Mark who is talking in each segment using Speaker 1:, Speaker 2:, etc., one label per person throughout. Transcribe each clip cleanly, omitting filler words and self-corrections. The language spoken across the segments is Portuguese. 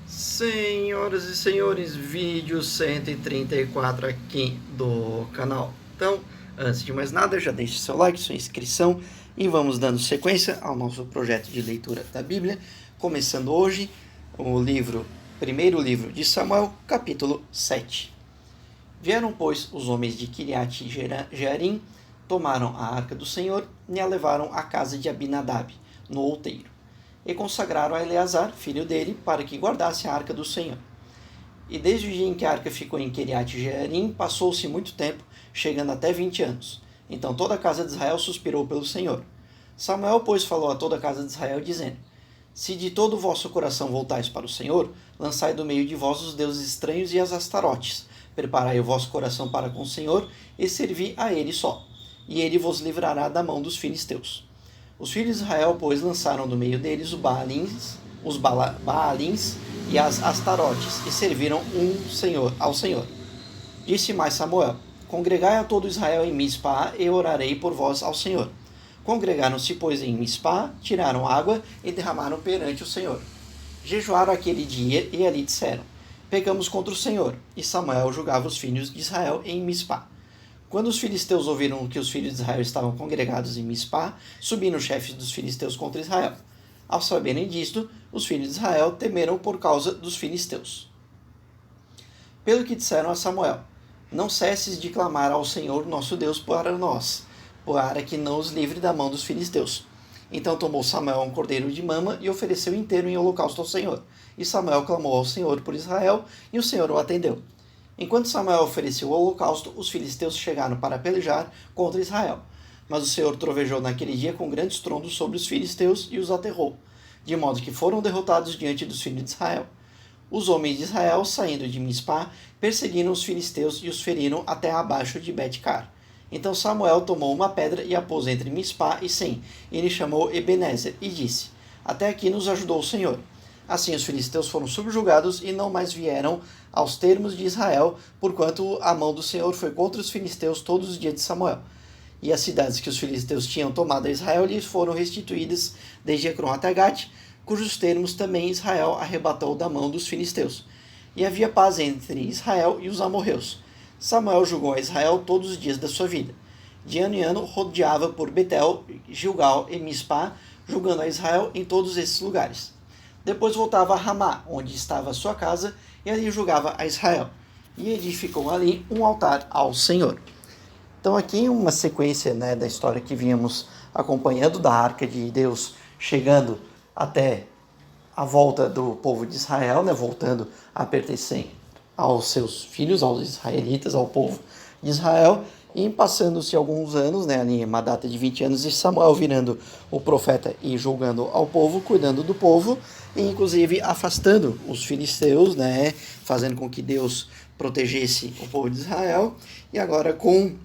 Speaker 1: Senhoras e senhores, vídeo 134 aqui do canal. Então, antes de mais nada, já deixe seu like, sua inscrição e vamos dando sequência ao nosso projeto de leitura da Bíblia, começando hoje primeiro livro de Samuel, capítulo 7. Vieram, pois, os homens de Kiriat Jearim, tomaram a arca do Senhor e a levaram à casa de Abinadab, no outeiro. E consagraram a Eleazar, filho dele, para que guardasse a arca do Senhor. E desde o dia em que a arca ficou em Kiriat Jearim, passou-se muito tempo, chegando até 20 anos. Então toda a casa de Israel suspirou pelo Senhor. Samuel, pois, falou a toda a casa de Israel, dizendo: Se de todo o vosso coração voltais para o Senhor, lançai do meio de vós os deuses estranhos e as astarotes. Preparai o vosso coração para com o Senhor, e servi a ele só. E ele vos livrará da mão dos filisteus. Os filhos de Israel, pois, lançaram do meio deles os Baalins e as Astarotes, e serviram ao Senhor. Disse mais Samuel: Congregai a todo Israel em Mispa, e orarei por vós ao Senhor. Congregaram-se, pois, em Mispa, tiraram água e derramaram perante o Senhor. Jejuaram aquele dia e ali disseram: Pecamos contra o Senhor. E Samuel julgava os filhos de Israel em Mispa. Quando os filisteus ouviram que os filhos de Israel estavam congregados em Mispa, subiram os chefes dos filisteus contra Israel. Ao saberem disto, os filhos de Israel temeram por causa dos filisteus. Pelo que disseram a Samuel: Não cesses de clamar ao Senhor nosso Deus para nós, para que não os livre da mão dos filisteus. Então tomou Samuel um cordeiro de mama e ofereceu inteiro em holocausto ao Senhor. E Samuel clamou ao Senhor por Israel, e o Senhor o atendeu. Enquanto Samuel ofereceu o holocausto, os filisteus chegaram para pelejar contra Israel. Mas o Senhor trovejou naquele dia com grande estrondo sobre os filisteus e os aterrou, de modo que foram derrotados diante dos filhos de Israel. Os homens de Israel, saindo de Mispá, perseguiram os filisteus e os feriram até abaixo de Bet-car. Então Samuel tomou uma pedra e a pôs entre Mispá e Sem. Ele chamou Ebenezer e disse: Até aqui nos ajudou o Senhor. Assim os filisteus foram subjugados e não mais vieram aos termos de Israel, porquanto a mão do Senhor foi contra os filisteus todos os dias de Samuel. E as cidades que os filisteus tinham tomado a Israel lhes foram restituídas desde Ecrom até Gate, cujos termos também Israel arrebatou da mão dos filisteus. E havia paz entre Israel e os amorreus. Samuel julgou a Israel todos os dias da sua vida. De ano em ano rodeava por Betel, Gilgal e Mispá, julgando a Israel em todos esses lugares. Depois voltava a Ramá, onde estava a sua casa, e ali julgava a Israel. E edificou ali um altar ao Senhor. Então aqui uma sequência, da história que vínhamos acompanhando da Arca de Deus chegando até a volta do povo de Israel, voltando a pertencer aos seus filhos, aos israelitas, ao povo de Israel. E passando-se alguns anos, ali uma data de 20 anos, e Samuel virando o profeta e julgando ao povo, cuidando do povo, e inclusive afastando os filisteus, fazendo com que Deus protegesse o povo de Israel. E agora com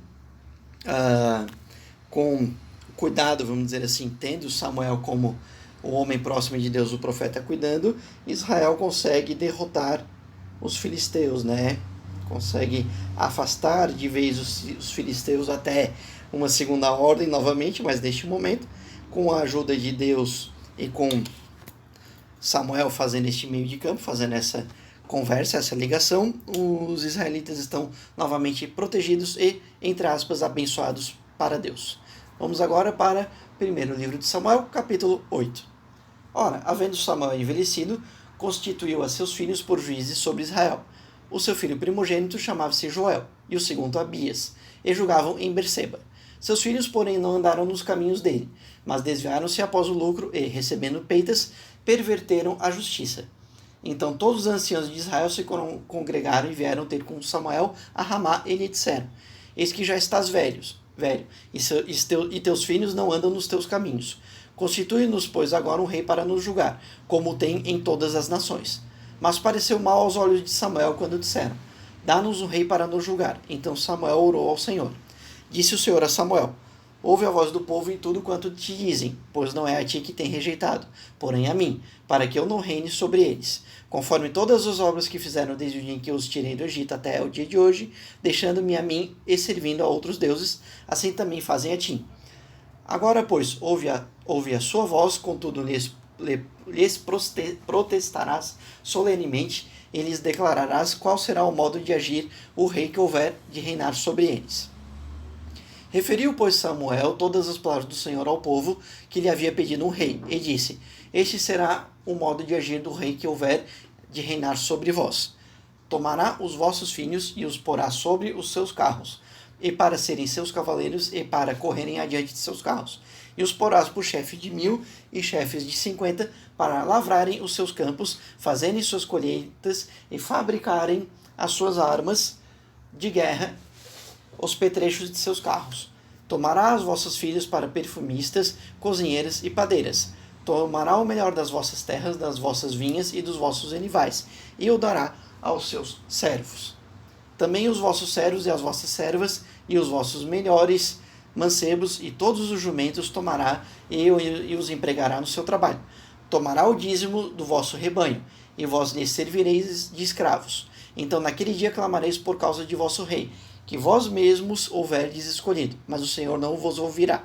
Speaker 1: cuidado, vamos dizer assim, tendo Samuel como o homem próximo de Deus, o profeta cuidando, Israel consegue derrotar os filisteus, consegue afastar de vez os filisteus até uma segunda ordem novamente, mas neste momento, com a ajuda de Deus e com Samuel fazendo este meio de campo, fazendo essa conversa, essa ligação, os israelitas estão novamente protegidos e, entre aspas, abençoados para Deus. Vamos agora para o primeiro livro de Samuel, capítulo 8. Ora, havendo Samuel envelhecido, constituiu a seus filhos por juízes sobre Israel. O seu filho primogênito chamava-se Joel, e o segundo Abias, e julgavam em Berseba. Seus filhos, porém, não andaram nos caminhos dele, mas desviaram-se após o lucro e, recebendo peitas, perverteram a justiça. Então todos os anciãos de Israel se congregaram e vieram ter com Samuel a Ramá e lhe disseram: Eis que já estás velho, e teus filhos não andam nos teus caminhos. Constitui-nos, pois, agora um rei para nos julgar, como tem em todas as nações. Mas pareceu mal aos olhos de Samuel quando disseram: Dá-nos um rei para nos julgar. Então Samuel orou ao Senhor. Disse o Senhor a Samuel: Ouve a voz do povo em tudo quanto te dizem, pois não é a ti que tem rejeitado, porém a mim, para que eu não reine sobre eles, conforme todas as obras que fizeram desde o dia em que eu os tirei do Egito até o dia de hoje, deixando-me a mim e servindo a outros deuses, assim também fazem a ti. Agora, pois, ouve a sua voz, contudo protestarás solenemente e lhes declararás qual será o modo de agir o rei que houver de reinar sobre eles. Referiu, pois, Samuel todas as palavras do Senhor ao povo que lhe havia pedido um rei, e disse: Este será o modo de agir do rei que houver de reinar sobre vós. Tomará os vossos filhos e os porá sobre os seus carros, e para serem seus cavaleiros e para correrem adiante de seus carros. E os porás por chefe de 1000 e chefes de 50, para lavrarem os seus campos, fazerem suas colheitas e fabricarem as suas armas de guerra, os petrechos de seus carros. Tomará as vossas filhas para perfumistas, cozinheiras e padeiras. Tomará o melhor das vossas terras, das vossas vinhas e dos vossos enivais, e o dará aos seus servos. Também os vossos servos e as vossas servas, e os vossos melhores mancebos, e todos os jumentos tomará e os empregará no seu trabalho. Tomará o dízimo do vosso rebanho, e vós lhes servireis de escravos. Então naquele dia clamareis por causa de vosso rei, que vós mesmos houverdes escolhido, mas o Senhor não vos ouvirá.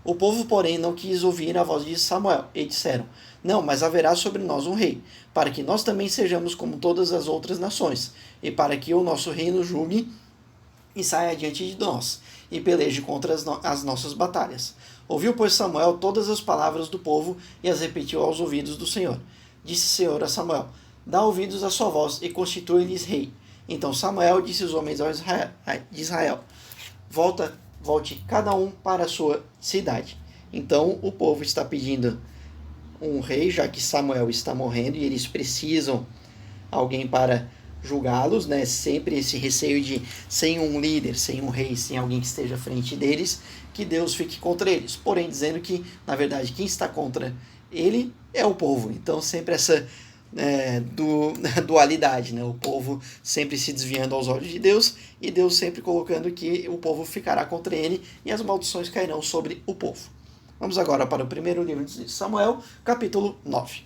Speaker 1: O povo, porém, não quis ouvir a voz de Samuel, e disseram: Não, mas haverá sobre nós um rei, para que nós também sejamos como todas as outras nações, e para que o nosso reino julgue e saia adiante de nós, e peleje contra as nossas batalhas. Ouviu, pois, Samuel todas as palavras do povo, e as repetiu aos ouvidos do Senhor. Disse o Senhor a Samuel: Dá ouvidos à sua voz, e constitui-lhes rei. Então Samuel disse aos homens de Israel: Volte cada um para a sua cidade. Então o povo está pedindo um rei, já que Samuel está morrendo e eles precisam alguém para julgá-los, né? Sempre esse receio de, sem um líder, sem um rei, sem alguém que esteja à frente deles, que Deus fique contra eles. Porém, dizendo que, na verdade, quem está contra ele é o povo. Então sempre essa dualidade, né? O povo sempre se desviando aos olhos de Deus e Deus sempre colocando que o povo ficará contra ele e as maldições cairão sobre o povo. Vamos agora para o primeiro livro de Samuel, capítulo 9.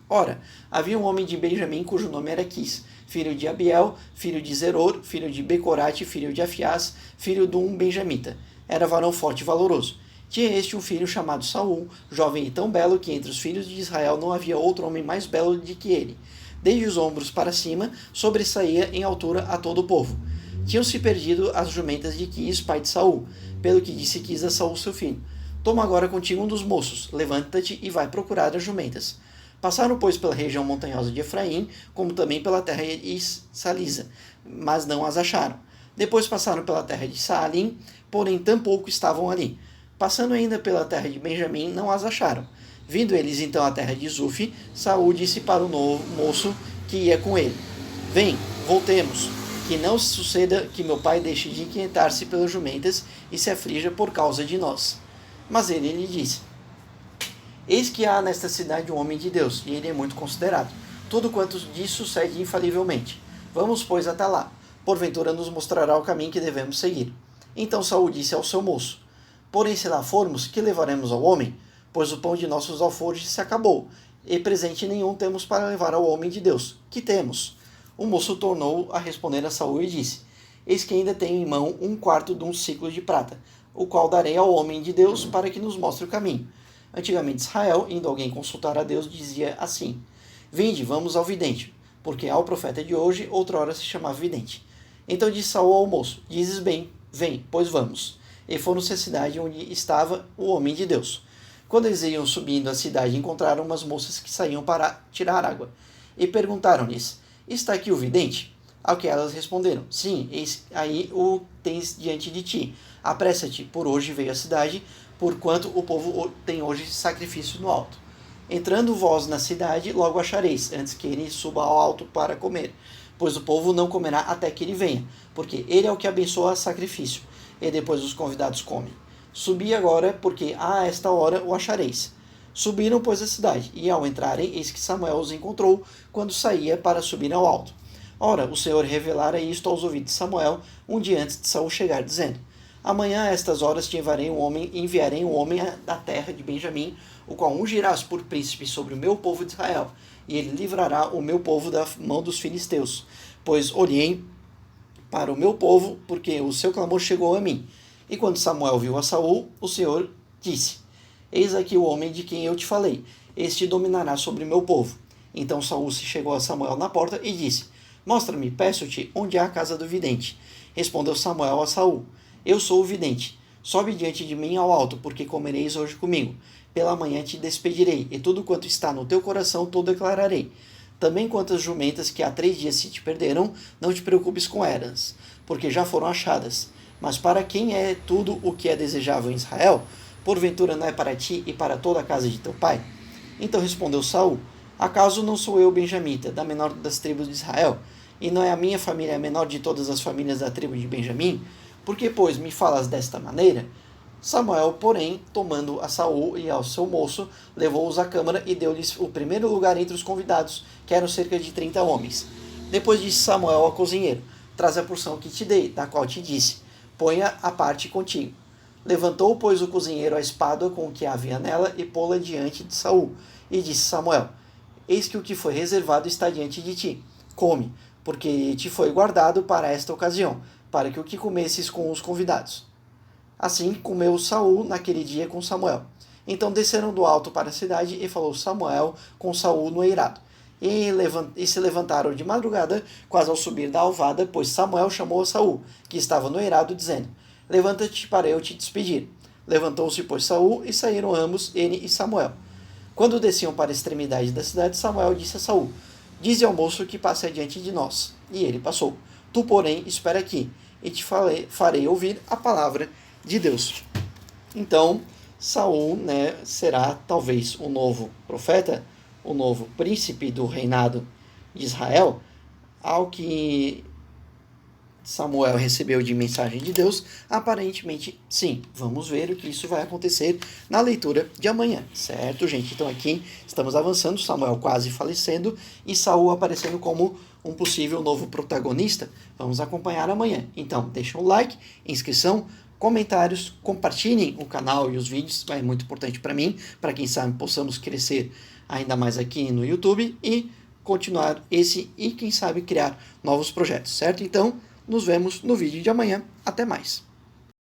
Speaker 1: Ora, havia um homem de Benjamim cujo nome era Quis, filho de Abiel, filho de Zeror, filho de Becorate, filho de Afiás, filho de um benjamita. Era varão forte e valoroso. Tinha este um filho chamado Saul, jovem e tão belo que entre os filhos de Israel não havia outro homem mais belo do que ele. Desde os ombros para cima, sobressaía em altura a todo o povo. Tinham-se perdido as jumentas de Quis, pai de Saul, pelo que disse Quis a Saul seu filho: Toma agora contigo um dos moços, levanta-te e vai procurar as jumentas. Passaram, pois, pela região montanhosa de Efraim, como também pela terra de Salisa, mas não as acharam. Depois passaram pela terra de Saalim, porém tampouco estavam ali. Passando ainda pela terra de Benjamim, não as acharam. Vindo eles então à terra de Zufi, Saul disse para o novo moço que ia com ele: Vem, voltemos, que não suceda que meu pai deixe de inquietar-se pelas jumentas e se aflija por causa de nós. Mas ele lhe disse: Eis que há nesta cidade um homem de Deus, e ele é muito considerado. Tudo quanto diz sucede infalivelmente. Vamos, pois, até lá. Porventura nos mostrará o caminho que devemos seguir. Então Saul disse ao seu moço: Porém, se lá formos, que levaremos ao homem? Pois o pão de nossos alforjes se acabou, e presente nenhum temos para levar ao homem de Deus. Que temos? O moço tornou a responder a Saul e disse: Eis que ainda tenho em mão 1/4 de um ciclo de prata, o qual darei ao homem de Deus para que nos mostre o caminho. Antigamente Israel, indo alguém consultar a Deus, dizia assim: Vinde, vamos ao vidente, porque ao profeta de hoje outrora se chamava vidente. Então disse Saul ao moço: Dizes bem, vem, pois vamos. E foram-se à cidade onde estava o homem de Deus. Quando eles iam subindo a cidade, encontraram umas moças que saíam para tirar água. E perguntaram-lhes: Está aqui o vidente? Ao que elas responderam: Sim, eis aí o tens diante de ti. Apressa-te, por hoje veio à cidade, porquanto o povo tem hoje sacrifício no alto. Entrando vós na cidade, logo achareis, antes que ele suba ao alto para comer. Pois o povo não comerá até que ele venha, porque ele é o que abençoa sacrifício, e depois os convidados comem. Subi agora, porque a esta hora o achareis. Subiram, pois, à cidade, e ao entrarem, eis que Samuel os encontrou, quando saía para subir ao alto. Ora, o Senhor revelara isto aos ouvidos de Samuel, um dia antes de Saul chegar, dizendo: Amanhã, a estas horas, te enviarei um homem da terra de Benjamim, o qual ungirás por príncipe sobre o meu povo de Israel, e ele livrará o meu povo da mão dos filisteus. Pois olhei para o meu povo, porque o seu clamor chegou a mim. E quando Samuel viu a Saul, o Senhor disse: Eis aqui o homem de quem eu te falei. este dominará sobre meu povo. Então Saul se chegou a Samuel na porta e disse: Mostra-me, peço-te, onde há a casa do vidente. Respondeu Samuel a Saul: Eu sou o vidente. Sobe diante de mim ao alto, porque comereis hoje comigo. Pela manhã te despedirei, e tudo quanto está no teu coração tu declararei. Também quantas jumentas que há 3 dias se te perderam, não te preocupes com elas, porque já foram achadas. Mas para quem é tudo o que é desejável em Israel, porventura não é para ti e para toda a casa de teu pai? Então respondeu Saul: Acaso não sou eu benjamita, da menor das tribos de Israel? E não é a minha família a menor de todas as famílias da tribo de Benjamim? Por que, pois, me falas desta maneira? Samuel, porém, tomando a Saul e ao seu moço, levou-os à câmara e deu-lhes o primeiro lugar entre os convidados, que eram cerca de 30 homens. Depois disse Samuel ao cozinheiro: Traze a porção que te dei, da qual te disse: Ponha a parte contigo. Levantou, pois, o cozinheiro a espada com o que havia nela e pô-la diante de Saul. E disse Samuel: Eis que o que foi reservado está diante de ti. Come, porque te foi guardado para esta ocasião, para que o que comesses com os convidados. Assim comeu Saul naquele dia com Samuel. Então desceram do alto para a cidade e falou Samuel com Saul no eirado. E se levantaram de madrugada, quase ao subir da alvada, pois Samuel chamou a Saul, que estava no eirado, dizendo: Levanta-te para eu te despedir. Levantou-se, pois, Saul, e saíram ambos, ele e Samuel. Quando desciam para a extremidade da cidade, Samuel disse a Saul: Dize ao moço que passe adiante de nós. E ele passou. Tu, porém, espera aqui, e te farei ouvir a palavra de Deus. Então, Saul, será talvez o novo profeta, o novo príncipe do reinado de Israel, ao que Samuel recebeu de mensagem de Deus. Aparentemente, sim. Vamos ver o que isso vai acontecer na leitura de amanhã, certo, gente? Então aqui estamos avançando, Samuel quase falecendo e Saul aparecendo como um possível novo protagonista. Vamos acompanhar amanhã. Então, deixa um like, inscrição, comentários, compartilhem o canal e os vídeos, é muito importante para mim, para quem sabe possamos crescer ainda mais aqui no YouTube e continuar esse e quem sabe criar novos projetos, certo? Então, nos vemos no vídeo de amanhã. Até mais!